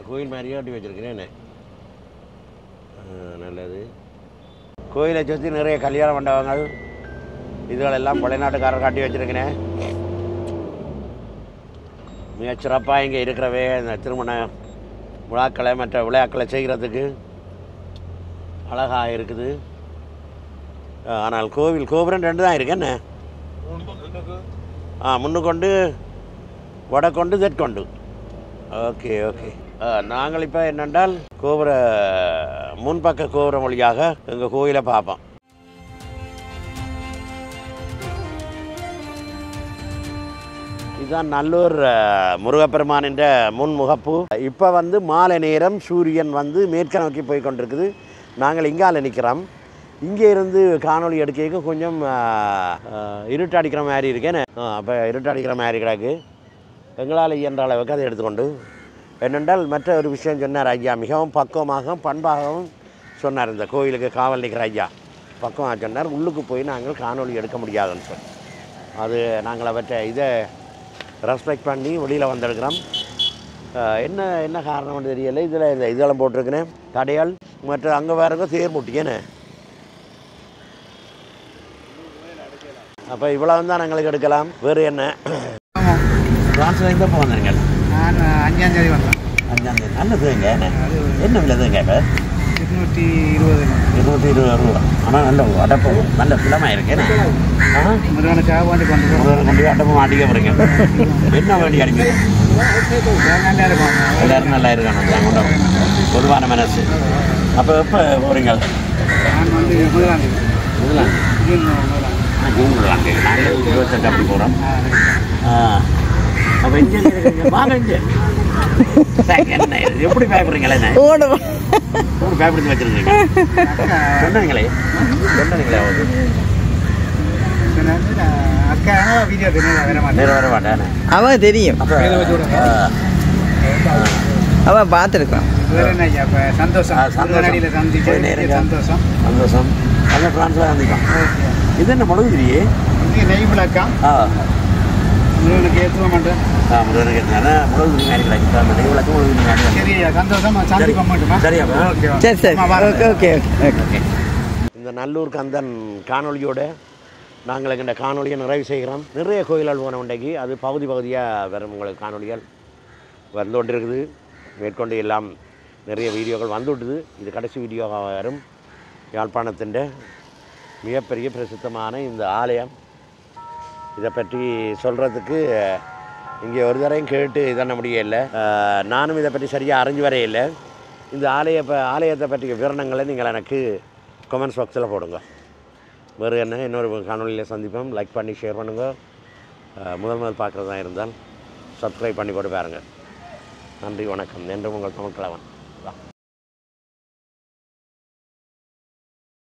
கோயில் மாதிரியே கட்டி வச்சுருக்கிறேன். நல்லது. கோயிலை சுற்றி நிறைய கல்யாண மண்டபங்கள் இதுகளெல்லாம் வெளிநாட்டுக்காரர் காட்டி வச்சுருக்கிறேன். மிகச்சிறப்பாக இங்கே இருக்கிறவே இந்த திருமண விழாக்களை மற்ற விளையாக்களை செய்கிறதுக்கு அழகாக இருக்குது. ஆனால் கோபுரம் 2 தான் இருக்கு. என்ன முன்னுக்கொண்டு வடக்கொண்டு தெற்கொண்டு. ஓகே. நாங்கள் இப்போ என்னென்றால் முன்பக்க கோபுரம் வழியாக எங்கள் கோயிலை பார்ப்போம். இதுதான் நல்லூர் முருகப்பெருமான் என்ற முன்முகப்பு. இப்போ வந்து மாலை நேரம் சூரியன் வந்து மேற்க நோக்கி போய் கொண்டிருக்குது. நாங்கள் இங்கால நிற்கிறோம். இங்கே இருந்து காணொளி எடுக்க கொஞ்சம் இருட்டு அடிக்கிற மாதிரி இருக்கேன்னு அப்போ இருட்டு அடிக்கிற மாதிரி கிடக்கு. எங்களால் இயன்ற அளவுக்கு அதை எடுத்துக்கொண்டு என்னென்றால் மற்ற ஒரு விஷயம் சொன்னார் ஐயா, மிகவும் பக்குவமாகவும் பண்பாகவும் சொன்னார். இந்த கோயிலுக்கு காவல் நிற்கிற ஐயா பக்குவமாக சொன்னார். உள்ளுக்கு போய் நாங்கள் காணொளி எடுக்க முடியாதுன்னு சொல்லி அது நாங்கள் அவற்றை இதை ரெஸ்பெக்ட் பண்ணி வெளியில் வந்திருக்கிறோம். என்ன காரணம்னு தெரியலை. இதில் இதெல்லாம் போட்டிருக்கிறேன் தடையால் மற்ற அங்கே வேறுங்க தேர் முட்டிக்கேன்னு. அப்போ இவ்வளோ தான் எங்களுக்கு எடுக்கலாம். வேறு என்ன தான் போகிறீங்க? நான் 5ஆம் தேதி வந்தேன். 5ஆம் தேதி நல்ல தேங்க. என்ன விலை தேங்க? இப்போ 220 ரூபா. ஆனால் நல்ல அடப்பு நல்ல பிளமாக இருக்கேன். முருகனுக்காக வந்து கொண்டு அடப்பு மாட்டிக்க போகிறீங்க. என்ன வேண்டி அடிக்கிறீங்க? எல்லோரும் நல்லா இருக்கணும். கொண்டு பொதுவான மனசு. அப்போ எப்போ போகிறீங்க? நான் வந்து முதலாம் தேதி. ஜூன் 1ஆம் தேதி. நாங்கள் 28 அப்படி போகிறோம். அப்போ இங்கே வாங்க இங்கே என்ன எப்படி பயப்படுறீங்களே? பயப்படுத்தி வச்சுருக்கீங்க சொன்னீங்களே ஆகுது அக்கா வீடியோ வர மாட்டேன். அவன் தெரியும், அவன் பார்த்துருக்கான். சந்தோஷம். சந்தோஷம். நல்ல ட்ரான்ஸ்ஃபர் சந்திக்கும். இது என்ன முழுகுதிரியே? நெய் விளக்கம் முருகனுக்கு ஏற்றுவ மாட்டேன். முருகனுக்கு ஏற்றுனா முழுகுதிரி மாதிரி கிடைக்கும். நெய் விளக்கம் முழுகுதிரி மாதிரி. சரியா சந்தோஷம். சந்திப்ப மாட்டோமா? சரியா? சரி சரி ஓகே ஓகே ஓகே. இந்த நல்லூர் கந்தன் காணொலியோட நாங்கள் இந்த காணொலியை நிறைவு செய்கிறோம். நிறைய கோயில்கள் போன உண்டைக்கு அது பகுதியாக வரும் உங்களுக்கு காணொலிகள் வந்து கொண்டிருக்குது. மேற்கொண்டு எல்லாம் நிறைய வீடியோக்கள் வந்துவிட்டுது. இது கடைசி வீடியோவாக வரும். யாழ்ப்பாணத்தின் மிகப்பெரிய பிரசித்தமான இந்த ஆலயம் இதை பற்றி சொல்கிறதுக்கு இங்கே ஒரு தரையும் கேட்டு இதண்ண முடியலை. நானும் இதை பற்றி சரியாக அறிஞ்சு வரையில்லை. இந்த ஆலயத்தை பற்றிய விவரணங்களை நீங்கள் எனக்கு கமெண்ட்ஸ் பாக்ஸில் போடுங்க. வேறு என்ன இன்னொரு காணொலியில் சந்திப்போம். லைக் பண்ணி ஷேர் பண்ணுங்கள். முதல் பார்க்குறதா இருந்தால் சப்ஸ்கிரைப் பண்ணி போட்டு பாருங்கள். நன்றி, வணக்கம். என்றும் உங்கள் தமிழ் கலவன்.